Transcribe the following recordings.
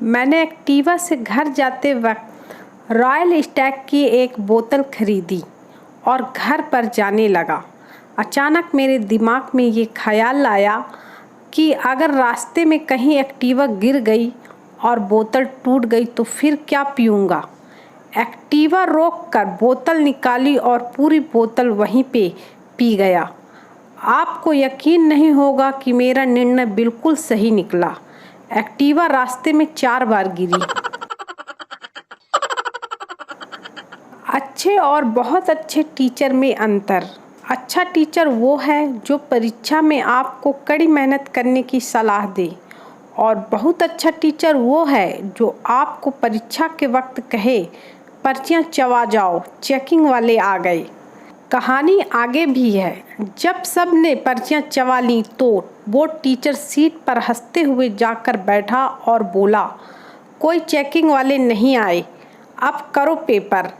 मैंने एक्टिवा से घर जाते वक्त रॉयल स्टैग की एक बोतल खरीदी और घर पर जाने लगा। अचानक मेरे दिमाग में ये ख्याल आया कि अगर रास्ते में कहीं एक्टिवा गिर गई और बोतल टूट गई तो फिर क्या पीऊँगा। एक्टिवा रोक कर बोतल निकाली और पूरी बोतल वहीं पे पी गया। आपको यकीन नहीं होगा कि मेरा निर्णय बिल्कुल सही निकला। एक्टिवा रास्ते में 4 बार गिरी। अच्छे और बहुत अच्छे टीचर में अंतर। अच्छा टीचर वो है जो परीक्षा में आपको कड़ी मेहनत करने की सलाह दे, और बहुत अच्छा टीचर वो है जो आपको परीक्षा के वक्त कहे, पर्चियाँ चबा जाओ, चेकिंग वाले आ गए। कहानी आगे भी है। जब सब ने पर्चियाँ चबा लीं तो वो टीचर सीट पर हंसते हुए जाकर बैठा और बोला, कोई चेकिंग वाले नहीं आए, अब करो पेपर।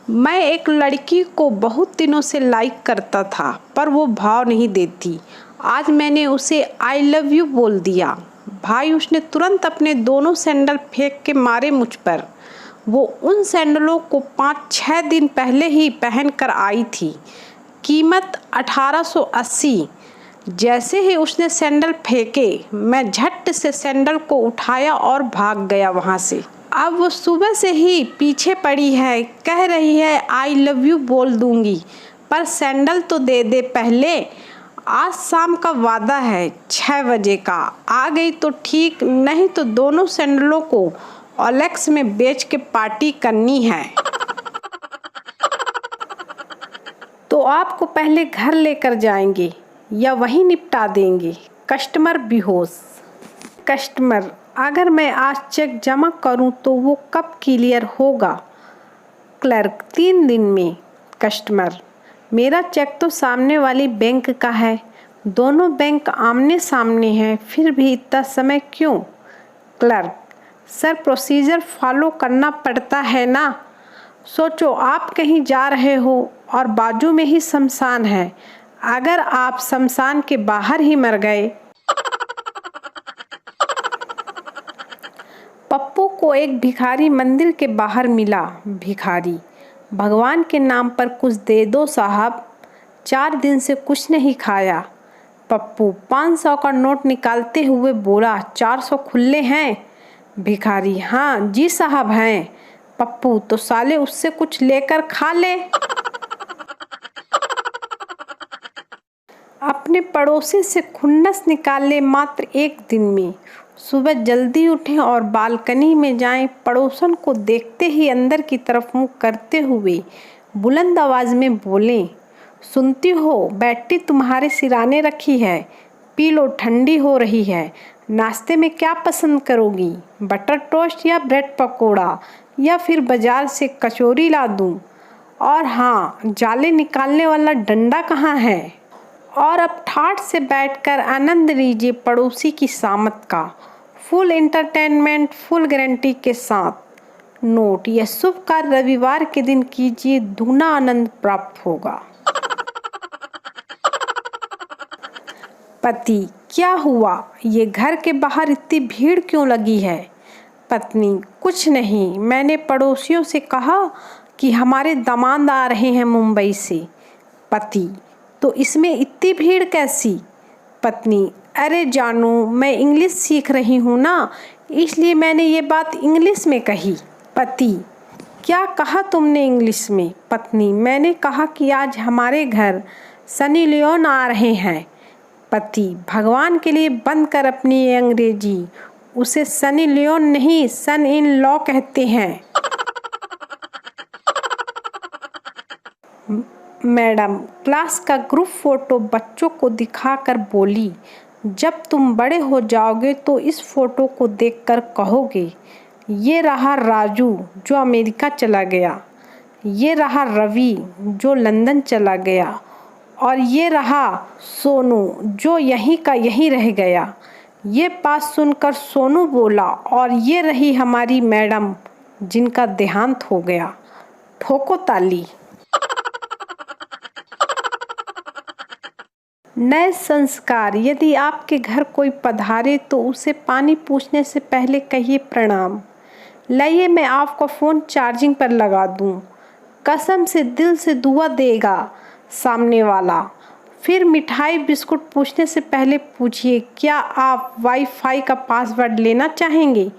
मैं एक लड़की को बहुत दिनों से लाइक करता था पर वो भाव नहीं देती। आज मैंने उसे आई लव यू बोल दिया। भाई, उसने तुरंत अपने दोनों सैंडल फेंक के मारे मुझ पर। वो उन सैंडलों को 5-6 दिन पहले ही पहन कर आई थी। कीमत 1880। जैसे ही उसने सैंडल फेंके, मैं झट से सैंडल को उठाया और भाग गया वहाँ से। अब वो सुबह से ही पीछे पड़ी है, कह रही है आई लव यू बोल दूंगी, पर सैंडल तो दे दे पहले। आज शाम का वादा है, 6 बजे का। आ गई तो ठीक, नहीं तो दोनों सैंडलों को ओलेक्स में बेच के पार्टी करनी है। तो आपको पहले घर लेकर जाएंगे या वहीं निपटा देंगे? कस्टमर बेहोश। कस्टमर, अगर मैं आज चेक जमा करूं तो वो कब क्लियर होगा? क्लर्क, 3 दिन में। कस्टमर, मेरा चेक तो सामने वाली बैंक का है। दोनों बैंक आमने सामने हैं, फिर भी इतना समय क्यों? क्लर्क, सर प्रोसीजर फॉलो करना पड़ता है ना। सोचो आप कहीं जा रहे हो और बाजू में ही शमशान है। अगर आप शमशान के बाहर ही मर गए। पप्पू को एक भिखारी मंदिर के बाहर मिला। भिखारी, भगवान के नाम पर कुछ दे दो साहब, 4 दिन से कुछ नहीं खाया। पप्पू 500 का नोट निकालते हुए बोला, 400 खुले हैं? भिखारी, हाँ जी साहब हैं। पप्पू, तो साले उससे कुछ लेकर खा ले। अपने पड़ोसी से खुन्नस निकाल ले मात्र 1 दिन में। सुबह जल्दी उठें और बालकनी में जाएं। पड़ोसन को देखते ही अंदर की तरफ मुँह करते हुए बुलंद आवाज में बोलें, सुनती हो बैटरी तुम्हारे सिराने रखी है, पी लो, ठंडी हो रही है। नाश्ते में क्या पसंद करोगी, बटर टोस्ट या ब्रेड पकोड़ा, या फिर बाजार से कचौरी ला दूं? और हाँ, जाले निकालने वाला डंडा कहाँ है? और अब ठाठ से बैठकर आनंद लीजिए पड़ोसी की शामत का। फुल एंटरटेनमेंट, फुल गारंटी के साथ। नोट, यह शुभ कार्य रविवार के दिन कीजिए, दुगना आनंद प्राप्त होगा। पति, क्या हुआ, ये घर के बाहर इतनी भीड़ क्यों लगी है? पत्नी, कुछ नहीं, मैंने पड़ोसियों से कहा कि हमारे दामाद आ रहे हैं मुंबई से। पति, तो इसमें इतनी भीड़ कैसी? पत्नी, अरे जानू, मैं इंग्लिश सीख रही हूँ ना, इसलिए मैंने ये बात इंग्लिश में कही। पति, क्या कहा तुमने इंग्लिश में? पत्नी, मैंने कहा कि आज हमारे घर सनी लियोन आ रहे हैं। पति, भगवान के लिए बंद कर अपनी ये अंग्रेजी, उसे सनी लियोन नहीं सन इन लॉ कहते हैं। मैडम क्लास का ग्रुप फोटो बच्चों को दिखाकर बोली, जब तुम बड़े हो जाओगे तो इस फोटो को देखकर कहोगे, ये रहा राजू जो अमेरिका चला गया, ये रहा रवि जो लंदन चला गया, और ये रहा सोनू जो यहीं का यहीं रह गया। ये बात सुनकर सोनू बोला, और ये रही हमारी मैडम जिनका देहांत हो गया। ठोको ताली। नए संस्कार। यदि आपके घर कोई पधारे तो उसे पानी पूछने से पहले कहिए प्रणाम। लाइए मैं आपका फ़ोन चार्जिंग पर लगा दूं। कसम से दिल से दुआ देगा सामने वाला। फिर मिठाई बिस्कुट पूछने से पहले पूछिए क्या आप वाईफाई का पासवर्ड लेना चाहेंगे।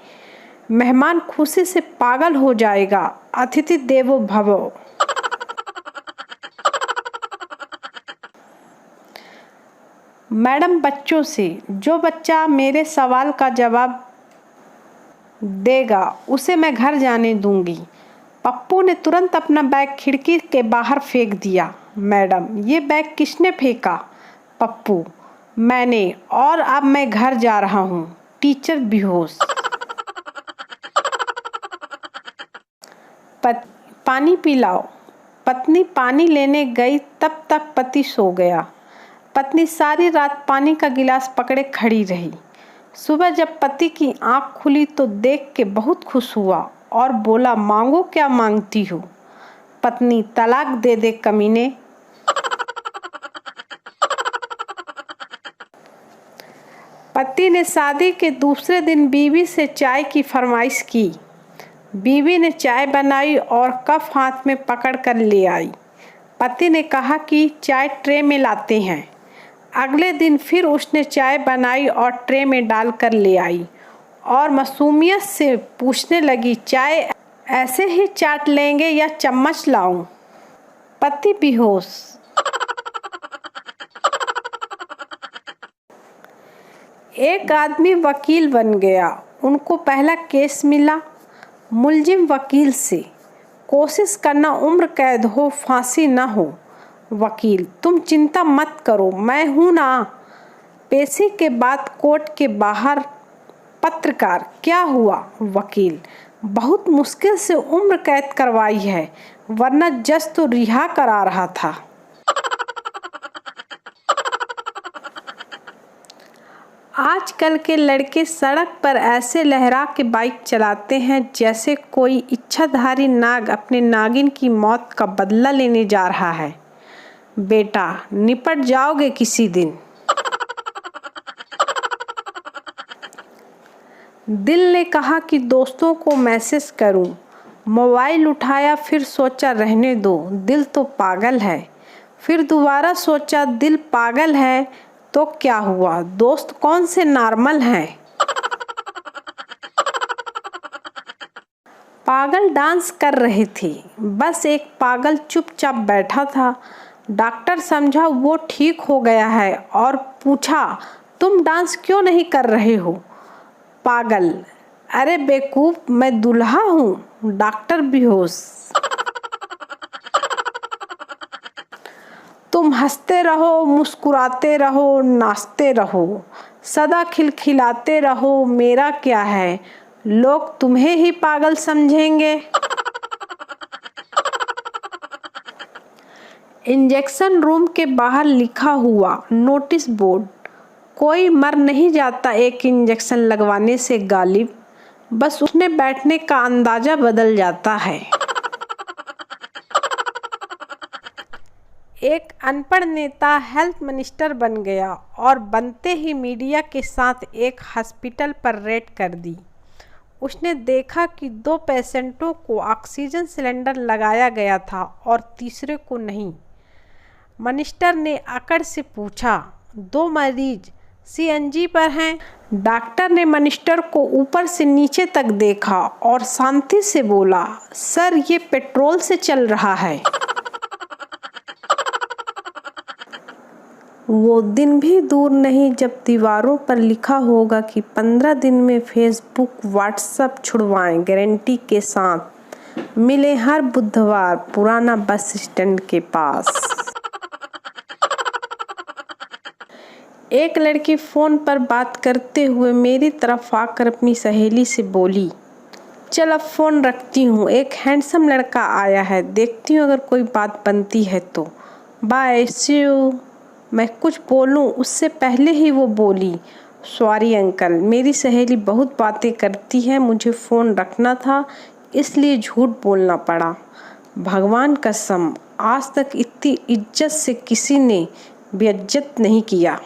मेहमान खुशी से पागल हो जाएगा। अतिथि देवो भव। मैडम बच्चों से, जो बच्चा मेरे सवाल का जवाब देगा उसे मैं घर जाने दूंगी। पप्पू ने तुरंत अपना बैग खिड़की के बाहर फेंक दिया। मैडम, ये बैग किसने फेंका? पप्पू, मैंने, और अब मैं घर जा रहा हूँ। टीचर बेहोश। पानी पिलाओ। पत्नी पानी लेने गई तब तक पति सो गया। पत्नी सारी रात पानी का गिलास पकड़े खड़ी रही। सुबह जब पति की आंख खुली तो देख के बहुत खुश हुआ और बोला, मांगो क्या मांगती हो? पत्नी, तलाक दे दे कमीने। पति ने शादी के दूसरे दिन बीवी से चाय की फरमाइश की। बीवी ने चाय बनाई और कप हाथ में पकड़ कर ले आई। पति ने कहा कि चाय ट्रे में लाते हैं। अगले दिन फिर उसने चाय बनाई और ट्रे में डाल कर ले आई और मासूमियत से पूछने लगी, चाय ऐसे ही चाट लेंगे या चम्मच लाऊं? पति बेहोश। एक आदमी वकील बन गया। उनको पहला केस मिला। मुलजिम वकील से, कोशिश करना उम्र कैद हो, फांसी न हो। वकील, तुम चिंता मत करो, मैं हूं ना। पेशी के बाद कोर्ट के बाहर पत्रकार, क्या हुआ? वकील, बहुत मुश्किल से उम्र कैद करवाई है, वरना जज तो रिहा करा रहा था। आजकल के लड़के सड़क पर ऐसे लहरा के बाइक चलाते हैं जैसे कोई इच्छाधारी नाग अपने नागिन की मौत का बदला लेने जा रहा है। बेटा, निपट जाओगे किसी दिन। दिल ने कहा कि दोस्तों को मैसेज करूं। मोबाइल उठाया, फिर सोचा रहने दो, दिल तो पागल है। फिर दोबारा सोचा दिल पागल है तो क्या हुआ, दोस्त कौन से नॉर्मल हैं। पागल डांस कर रहे थे, बस एक पागल चुपचाप बैठा था। डॉक्टर समझा वो ठीक हो गया है और पूछा, तुम डांस क्यों नहीं कर रहे हो? पागल, अरे बेवकूफ, मैं दूल्हा हूँ। डॉक्टर बेहोश। तुम हंसते रहो, मुस्कुराते रहो, नाचते रहो, सदा खिलखिलाते रहो, मेरा क्या है, लोग तुम्हें ही पागल समझेंगे। इंजेक्शन रूम के बाहर लिखा हुआ नोटिस बोर्ड, कोई मर नहीं जाता एक इंजेक्शन लगवाने से गालिब, बस उसने बैठने का अंदाजा बदल जाता है। एक अनपढ़ नेता हेल्थ मिनिस्टर बन गया और बनते ही मीडिया के साथ एक हॉस्पिटल पर रेड कर दी। उसने देखा कि 2 पेशेंटों को ऑक्सीजन सिलेंडर लगाया गया था और तीसरे को नहीं। मिनिस्टर ने अकड़ से पूछा, 2 मरीज सीएनजी पर हैं? डॉक्टर ने मिनिस्टर को ऊपर से नीचे तक देखा और शांति से बोला, सर ये पेट्रोल से चल रहा है। वो दिन भी दूर नहीं जब दीवारों पर लिखा होगा कि 15 दिन में फेसबुक व्हाट्सएप छुड़वाएं गारंटी के साथ। मिले हर बुधवार पुराना बस स्टैंड के पास। एक लड़की फ़ोन पर बात करते हुए मेरी तरफ आकर अपनी सहेली से बोली, चल अब फ़ोन रखती हूँ, एक हैंडसम लड़का आया है, देखती हूँ अगर कोई बात बनती है तो। Bye, see you. मैं कुछ बोलूं उससे पहले ही वो बोली, सॉरी अंकल, मेरी सहेली बहुत बातें करती है, मुझे फ़ोन रखना था इसलिए झूठ बोलना पड़ा। भगवान कसम, आज तक इतनी इज्जत से किसी ने बेइज्जत नहीं किया।